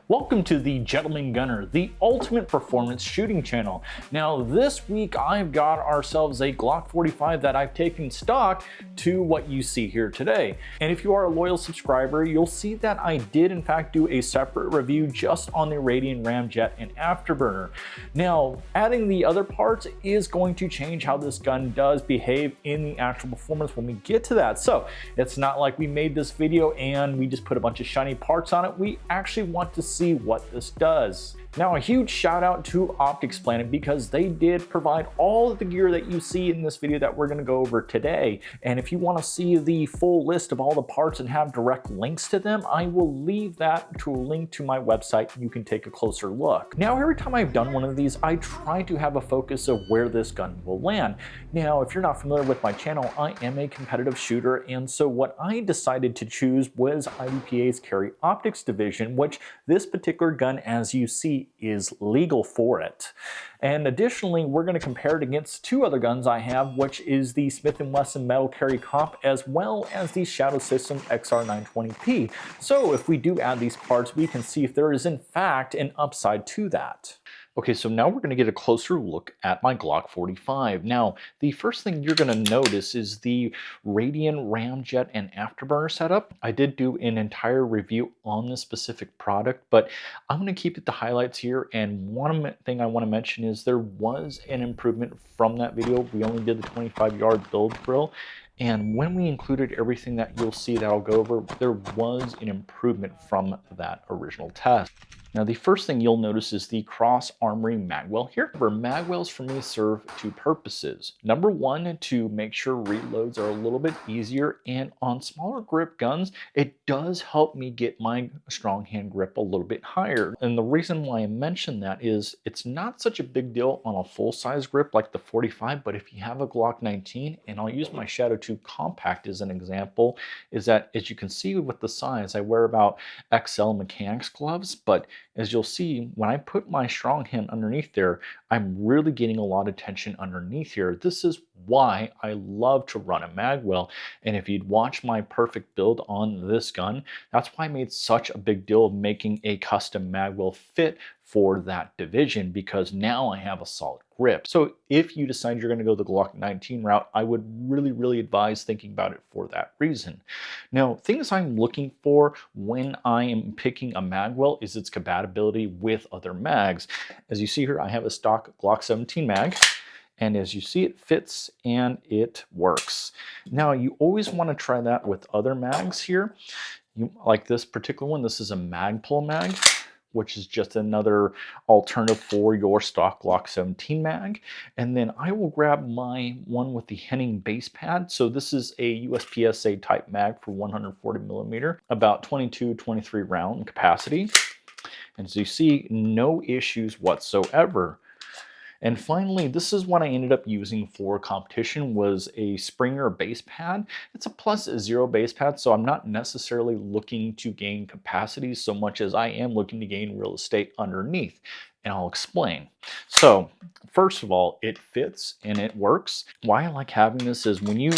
Welcome to the Gentleman Gunner, the ultimate performance shooting channel. Now this week I've got ourselves a Glock 45 that I've taken stock to what you see here today. And if you are a loyal subscriber, you'll see that I did in fact do a separate review just on the Radian Ramjet Afterburner. Now adding the other parts is going to change how this gun does behave in the actual performance when we get to that. So it's not like we made this video and we just put a bunch of shiny parts on it. We actually want to see what this does. Now a huge shout out to Optics Planet because they did provide all of the gear that you see in this video that we're going to go over today. And if you want to see the full list of all the parts and have direct links to them, I will leave that to a link to my website. You can take a closer look. Now every time I've done one of these, I try to have a focus of where this gun will land. Now if you're not familiar with my channel, I am a competitive shooter, and so what I decided to choose was IDPA's Carry Optics division, which this particular gun, as you see, is legal for it. And additionally, we're going to compare it against two other guns I have, which is the Smith & Wesson Metal Carry Comp as well as the Shadow Systems XR920P. So if we do add these parts, we can see if there is in fact an upside to that. Okay, so now we're going to get a closer look at my Glock 45. Now, the first thing you're going to notice is the Radian Ramjet Afterburner setup. I did do an entire review on this specific product, but I'm going to keep it to highlights here. And one thing I want to mention is there was an improvement from that video. We only did the 25-yard build drill. And when we included everything that you'll see that I'll go over, there was an improvement from that original test. Now the first thing you'll notice is the cross armory magwell here. Where magwells for me serve two purposes. Number one, to make sure reloads are a little bit easier, and on smaller grip guns, it does help me get my strong hand grip a little bit higher. And the reason why I mention that is it's not such a big deal on a full-size grip like the 45, but if you have a Glock 19, and I'll use my Shadow 2 Compact as an example, is that as you can see with the size, I wear about XL mechanics gloves, but as you'll see, when I put my strong hand underneath there, I'm really getting a lot of tension underneath here. This is why I love to run a magwell. And if you'd watch my perfect build on this gun, that's why I made such a big deal of making a custom magwell fit for that division, because now I have a solid grip. So if you decide you're going to go the Glock 19 route, I would really advise thinking about it for that reason. Now, things I'm looking for when I am picking a magwell is its compatibility with other mags. As you see here, I have a stock Glock 17 mag. And as you see, it fits and it works. Now, you always want to try that with other mags here. Like this particular one, this is a Magpul mag, which is just another alternative for your stock Glock 17 mag. And then I will grab my one with the Henning base pad. So this is a USPSA type mag for 140 millimeter, about 22-23 round capacity. And as you see, no issues whatsoever. And finally, this is what I ended up using for competition, was a Springer base pad. It's a +0 base pad, so I'm not necessarily looking to gain capacity so much as I am looking to gain real estate underneath. And I'll explain. So first of all, it fits and it works. Why I like having this is when you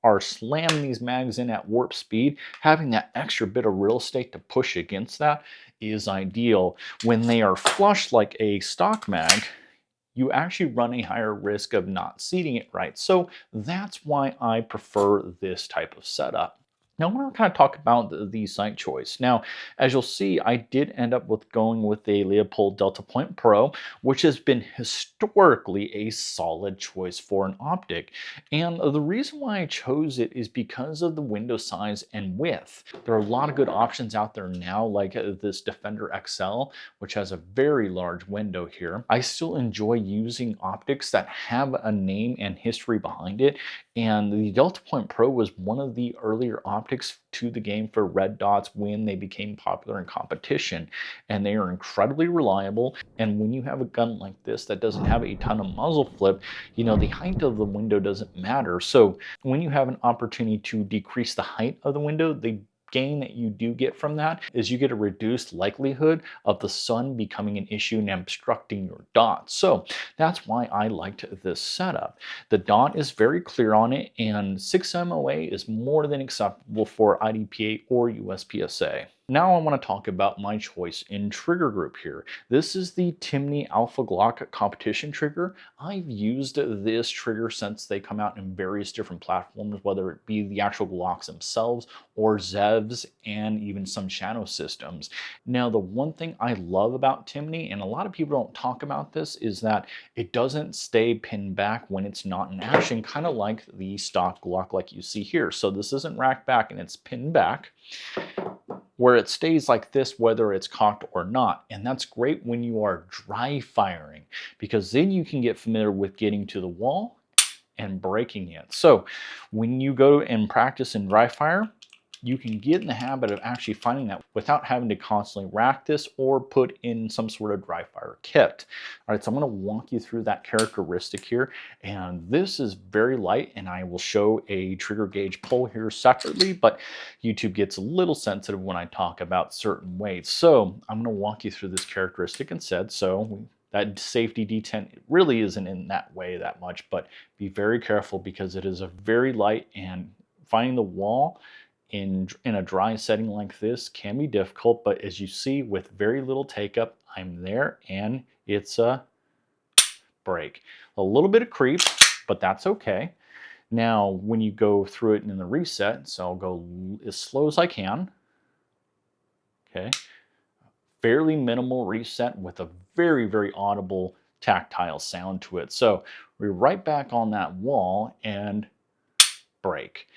are slamming these mags in at warp speed, having that extra bit of real estate to push against that is ideal. When they are flush like a stock mag, you actually run a higher risk of not seating it right. So that's why I prefer this type of setup. Now I want to kind of talk about the sight choice. Now, as you'll see, I did end up with going with a Leupold Delta Point Pro, which has been historically a solid choice for an optic. And the reason why I chose it is because of the window size and width. There are a lot of good options out there now, like this Defender XL, which has a very large window here. I still enjoy using optics that have a name and history behind it. And the Delta Point Pro was one of the earlier optics to the game for red dots when they became popular in competition. And they are incredibly reliable. And when you have a gun like this that doesn't have a ton of muzzle flip, you know, the height of the window doesn't matter. So when you have an opportunity to decrease the height of the window, the gain that you do get from that is you get a reduced likelihood of the sun becoming an issue and obstructing your dot. So that's why I liked this setup. The dot is very clear on it, and 6 MOA is more than acceptable for IDPA or USPSA. Now I want to talk about my choice in trigger group here. This is the Timney Alpha Glock competition trigger. I've used this trigger since they come out in various different platforms, whether it be the actual Glocks themselves or ZEVs and even some shadow systems. Now, the one thing I love about Timney, and a lot of people don't talk about this, is that it doesn't stay pinned back when it's not in action, kind of like the stock Glock like you see here. So this isn't racked back and it's pinned back, where it stays like this whether it's cocked or not. And that's great when you are dry firing, because then you can get familiar with getting to the wall and breaking it. So when you go and practice in dry fire, you can get in the habit of actually finding that without having to constantly rack this or put in some sort of dry fire kit. All right, so I'm going to walk you through that characteristic here. And this is very light, and I will show a trigger gauge pull here separately, but YouTube gets a little sensitive when I talk about certain weights. So I'm going to walk you through this characteristic instead. So that safety detent really isn't in that way that much, but be very careful because it is a very light, and finding the wall in a dry setting like this can be difficult. But as you see, with very little take up, I'm there and it's a break. A little bit of creep, but that's okay. Now, when you go through it in the reset, so I'll go as slow as I can. Okay. Fairly minimal reset with a very, very audible tactile sound to it. So we're right back on that wall and break.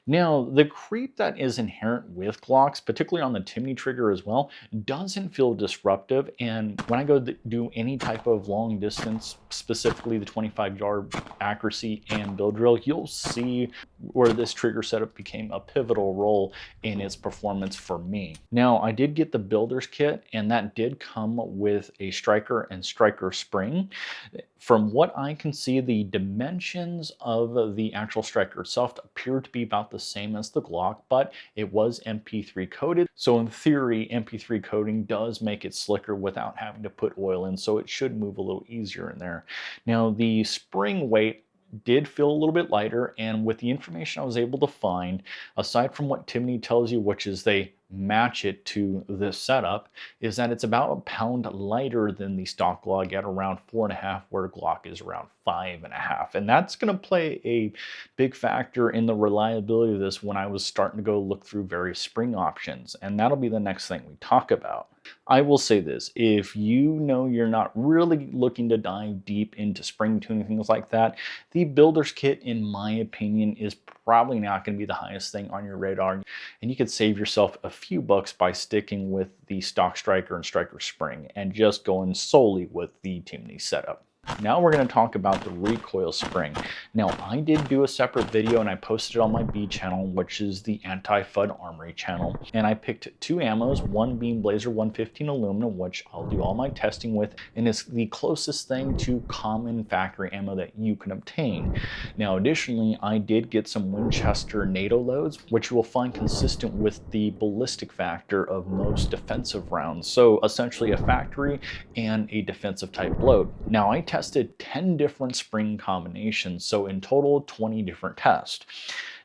Now, the creep that is inherent with Glocks, particularly on the Timney trigger as well, doesn't feel disruptive. And when I go do any type of long distance, specifically the 25-yard accuracy and build drill, you'll see where this trigger setup became a pivotal role in its performance for me. Now, I did get the builder's kit, and that did come with a striker and striker spring. From what I can see, the dimensions of the actual striker itself appear to be about the same as the Glock, but it was MP3 coated. So in theory, MP3 coating does make it slicker without having to put oil in, so it should move a little easier in there. Now, the spring weight did feel a little bit lighter, and with the information I was able to find, aside from what Timney tells you, which is they match it to this setup, is that it's about a pound lighter than the stock Glock at around 4.5, where Glock is around 5.5. And that's going to play a big factor in the reliability of this when I was starting to go look through various spring options. And that'll be the next thing we talk about. I will say this, if you know you're not really looking to dive deep into spring tuning, things like that, the builder's kit, in my opinion, is probably not going to be the highest thing on your radar. And you could save yourself a few bucks by sticking with the stock striker and striker spring and just going solely with the Timney setup. Now we're going to talk about the Recoil spring. Now, I did do a separate video and I posted it on my B channel, which is the Anti-FUD Armory channel. And I picked two ammos, one being Blazer 115 aluminum, which I'll do all my testing with, and it's the closest thing to common factory ammo that you can obtain. Now, additionally, I did get some Winchester NATO loads, which you will find consistent with the ballistic factor of most defensive rounds. So essentially a factory and a defensive type load. Now, I tested 10 different spring combinations, so in total 20 different tests.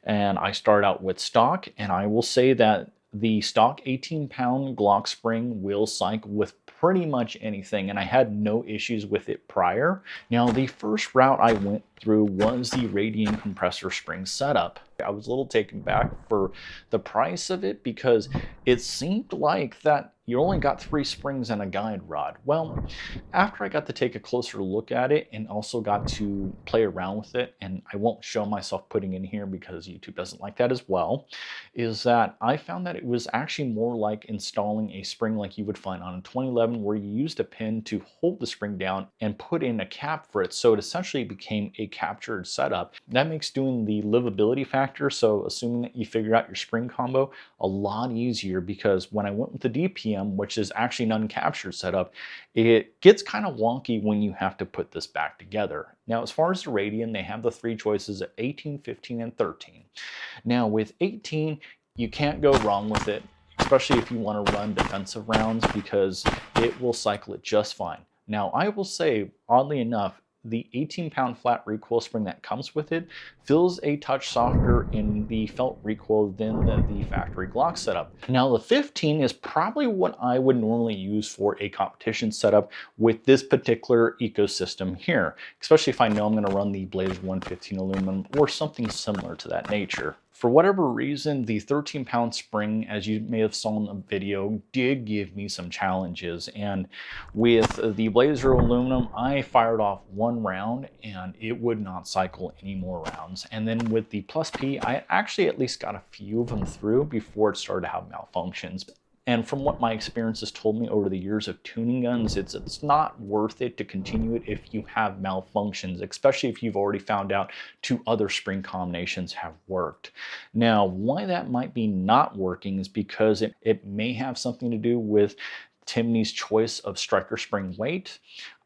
And I start out with stock, and I will say that the stock 18-pound Glock spring will cycle with pretty much anything, and I had no issues with it prior. Now, the first route I went through was the Radian compressor spring setup. I was a little taken back for the price of it because it seemed like that you only got 3 springs and a guide rod. Well, after I got to take a closer look at it and also got to play around with it, and I won't show myself putting in here because YouTube doesn't like that as well, is that I found that it was actually more like installing a spring like you would find on a 2011, where you used a pin to hold the spring down and put in a cap for it. So it essentially became a captured setup. That makes doing the livability factor, so assuming that you figure out your spring combo, a lot easier, because when I went with the DPM, which is actually an uncaptured setup, it gets kind of wonky when you have to put this back together. Now, as far as the Radian, they have the 3 choices of 18, 15, and 13. Now, with 18, you can't go wrong with it, especially if you want to run defensive rounds, because it will cycle it just fine. Now, I will say, oddly enough, the 18-pound flat recoil spring that comes with it feels a touch softer in the felt recoil than the factory Glock setup. Now the 15 is probably what I would normally use for a competition setup with this particular ecosystem here, especially if I know I'm going to run the Blazer 115 aluminum or something similar to that nature. For whatever reason, the 13-pound spring, as you may have saw in the video, did give me some challenges. And with the Blazer aluminum, I fired off one round and it would not cycle any more rounds. And then with the Plus P, I actually at least got a few of them through before it started to have malfunctions. And from what my experience has told me over the years of tuning guns, it's not worth it to continue it if you have malfunctions, especially if you've already found out 2 other spring combinations have worked. Now, why that might be not working is because it may have something to do with Timney's choice of striker spring weight.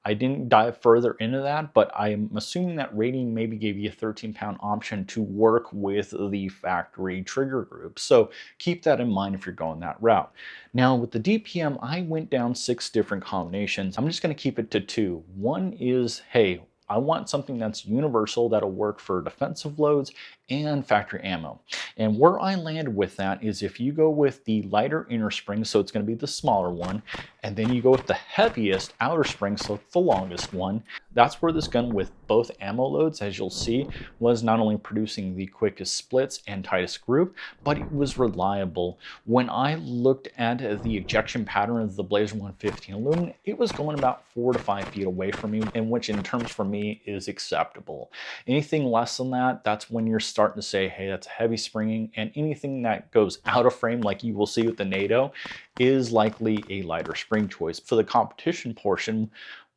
I didn't dive further into that, but I'm assuming that Radian maybe gave you a 13-pound option to work with the factory trigger group. So keep that in mind if you're going that route. Now with the DPM, I went down 6 different combinations. I'm just going to keep it to 2. One is, hey, I want something that's universal that'll work for defensive loads and factory ammo. And where I landed with that is if you go with the lighter inner spring, so it's going to be the smaller one, and then you go with the heaviest outer spring, so it's the longest one, that's where this gun with both ammo loads, as you'll see, was not only producing the quickest splits and tightest group, but it was reliable. When I looked at the ejection pattern of the Blazer 115 aluminum, it was going about 4 to 5 feet away from me, and which in terms for me is acceptable. Anything less than that, that's when you're starting to say, hey, that's heavy springing, and anything that goes out of frame, like you will see with the NATO, is likely a lighter spring choice. For the competition portion,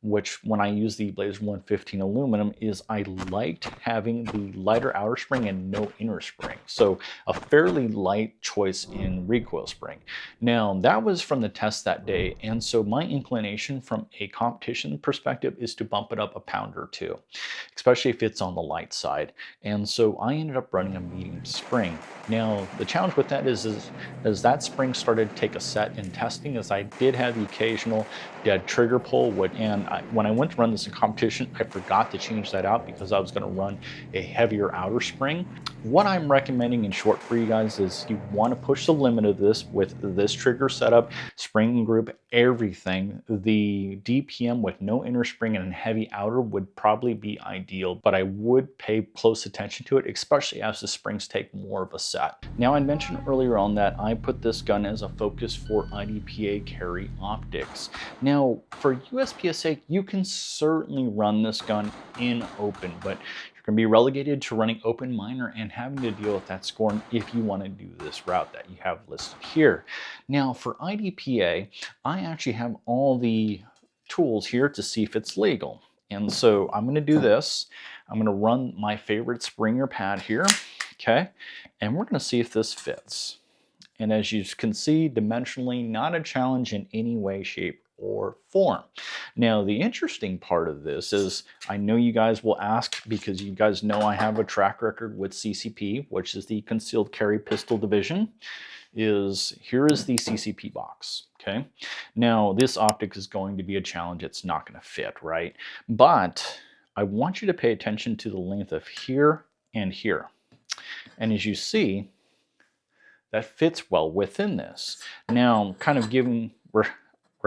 which when I use the Blazer 115 aluminum, is I liked having the lighter outer spring and no inner spring. So a fairly light choice in recoil spring. Now that was from the test that day, and so my inclination from a competition perspective is to bump it up a pound or 2, especially if it's on the light side. And so I ended up running a medium spring. Now the challenge with that is as that spring started to take a set in testing, as I did have the occasional dead trigger pull, and when I went to run this in competition, I forgot to change that out because I was going to run a heavier outer spring. What I'm recommending in short for you guys is you want to push the limit of this with this trigger setup, spring group, everything. The DPM with no inner spring and a heavy outer would probably be ideal, but I would pay close attention to it, especially as the springs take more of a set. Now I mentioned earlier on that I put this gun as a focus for IDPA carry optics. Now for USPSA, you can certainly run this gun in open, but you're going to be relegated to running open minor and having to deal with that scoring if you want to do this route that you have listed here. Now for IDPA, I actually have all the tools here to see if it's legal. And so I'm going to do this. I'm going to run my favorite Springer pad here, okay? And we're going to see if this fits. And as you can see, dimensionally, not a challenge in any way, shape, or form. Now, the interesting part of this is, I know you guys will ask, because you guys know I have a track record with CCP, which is the Concealed Carry Pistol Division, here is the CCP box, okay? Now, this optic is going to be a challenge. It's not going to fit, right? But I want you to pay attention to the length of here and here. And as you see, that fits well within this. Now, kind of giving, we're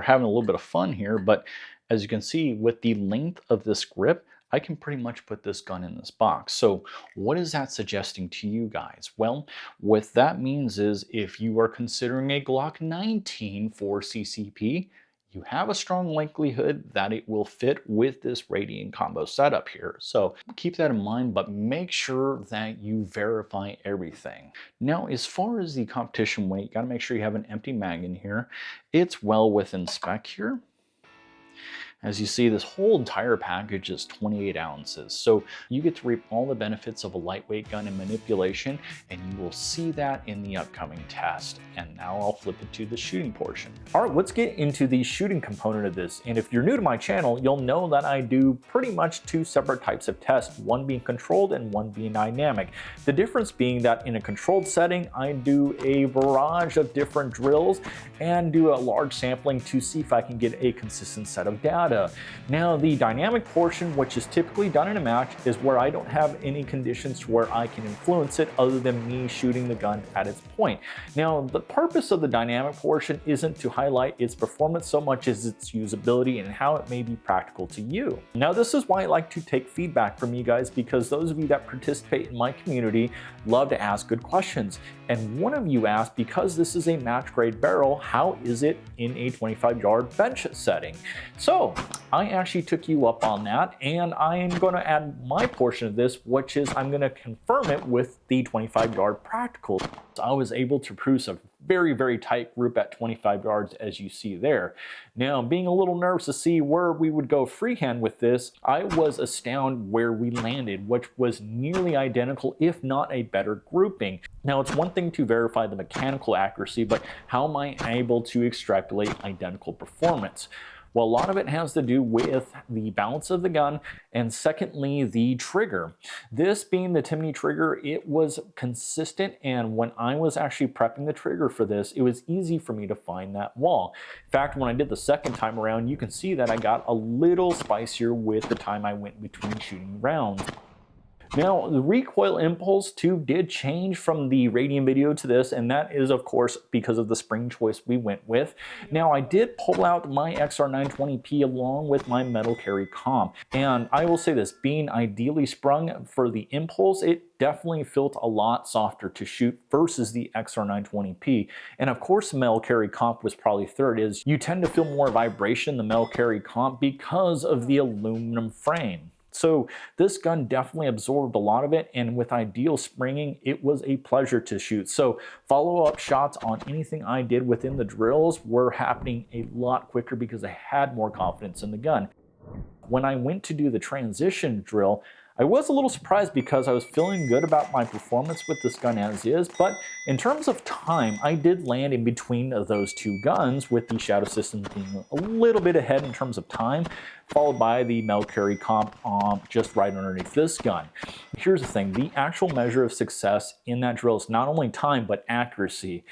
having a little bit of fun here, but as you can see with the length of this grip, I can pretty much put this gun in this box. So what is that suggesting to you guys? Well, what that means is if you are considering a Glock 19 for CCP, you have a strong likelihood that it will fit with this Radian combo setup here. So keep that in mind, but make sure that you verify everything. Now, as far as the competition weight, you gotta make sure you have an empty mag in here. It's well within spec here. As you see, this whole entire package is 28 ounces. So you get to reap all the benefits of a lightweight gun and manipulation, and you will see that in the upcoming test. And now I'll flip it to the shooting portion. All right, let's get into the shooting component of this. And if you're new to my channel, you'll know that I do pretty much 2 separate types of tests, one being controlled and one being dynamic. The difference being that in a controlled setting, I do a barrage of different drills and do a large sampling to see if I can get a consistent set of data. data. Now the dynamic portion, which is typically done in a match, is where I don't have any conditions to where I can influence it other than me shooting the gun at its point. Now the purpose of the dynamic portion isn't to highlight its performance so much as its usability and how it may be practical to you. Now this is why I like to take feedback from you guys, because those of you that participate in my community love to ask good questions. And one of you asked, because this is a match grade barrel, how is it in a 25-yard bench setting? So I actually took you up on that, and I am going to add my portion of this, which is I'm going to confirm it with the 25-yard practical. I was able to produce a very tight group at 25 yards, as you see there. Now, being a little nervous to see where we would go freehand with this, I was astounded where we landed, which was nearly identical, if not a better grouping. Now, it's one thing to verify the mechanical accuracy, but how am I able to extrapolate identical performance? Well, a lot of it has to do with the balance of the gun, and secondly, the trigger. This being the Timney trigger, it was consistent, and when I was actually prepping the trigger for this, it was easy for me to find that wall. In fact, when I did the second time around, you can see that I got a little spicier with the time I went between shooting rounds. Now, the recoil impulse too did change from the Radian video to this, and that is of course because of the spring choice we went with. Now, I did pull out my XR920P along with my metal carry comp, and I will say this, being ideally sprung for the impulse, it definitely felt a lot softer to shoot versus the XR920P. And of course, the metal carry comp was probably third, is you tend to feel more vibration in the metal carry comp because of the aluminum frame. So this gun definitely absorbed a lot of it, and with ideal springing, it was a pleasure to shoot. So follow-up shots on anything I did within the drills were happening a lot quicker because I had more confidence in the gun. When I went to do the transition drill, I was a little surprised because I was feeling good about my performance with this gun as is, but in terms of time, I did land in between those two guns, with the Shadow Systems being a little bit ahead in terms of time, followed by the metal carry comp just right underneath this gun. Here's the thing, the actual measure of success in that drill is not only time, but accuracy.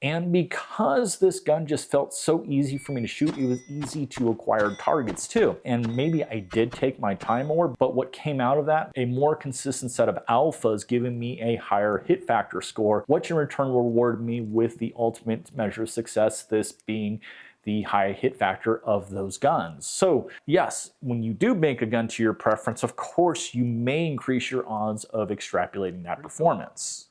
And because this gun just felt so easy for me to shoot, it was easy to acquire targets too. And maybe I did take my time more, but what came out of that, a more consistent set of alphas giving me a higher hit factor score, which in return rewarded me with the ultimate measure of success, this being the high hit factor of those guns. So yes, when you do make a gun to your preference, of course you may increase your odds of extrapolating that performance.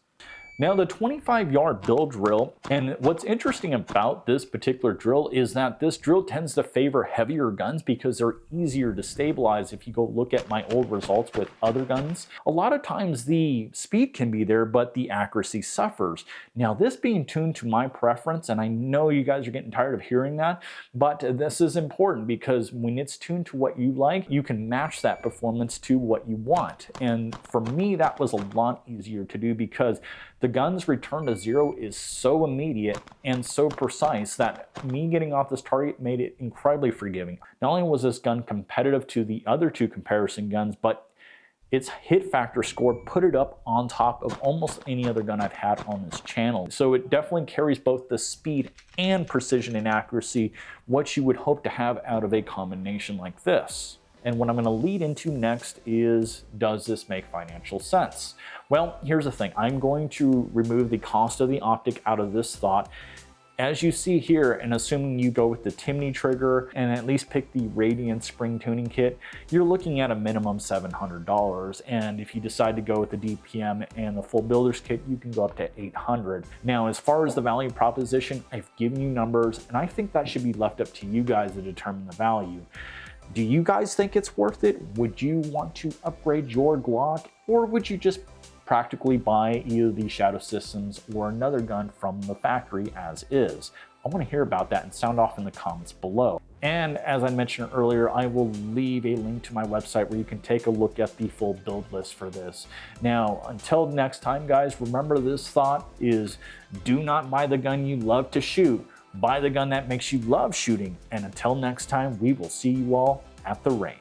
Now, the 25-yard build drill, and what's interesting about this particular drill is that this drill tends to favor heavier guns because they're easier to stabilize. If you go look at my old results with other guns, a lot of times the speed can be there, but the accuracy suffers. Now, this being tuned to my preference, and I know you guys are getting tired of hearing that, but this is important because when it's tuned to what you like, you can match that performance to what you want. And for me, that was a lot easier to do because the gun's return to zero is so immediate and so precise that me getting off this target made it incredibly forgiving. Not only was this gun competitive to the other two comparison guns, but its hit factor score put it up on top of almost any other gun I've had on this channel. So it definitely carries both the speed and precision and accuracy, what you would hope to have out of a combination like this. And what I'm going to lead into next is, does this make financial sense? Well, here's the thing. I'm going to remove the cost of the optic out of this thought. As you see here, and assuming you go with the Timney trigger and at least pick the Radian spring tuning kit, you're looking at a minimum $700. And if you decide to go with the DPM and the full builder's kit, you can go up to $800. Now, as far as the value proposition, I've given you numbers, and I think that should be left up to you guys to determine the value. Do you guys think it's worth it? Would you want to upgrade your Glock, or would you just practically buy either the Shadow Systems or another gun from the factory as is? I want to hear about that and sound off in the comments below. And as I mentioned earlier, I will leave a link to my website where you can take a look at the full build list for this. Now, until next time, guys, remember this thought is, do not buy the gun you love to shoot. Buy the gun that makes you love shooting. And until next time, we will see you all at the range.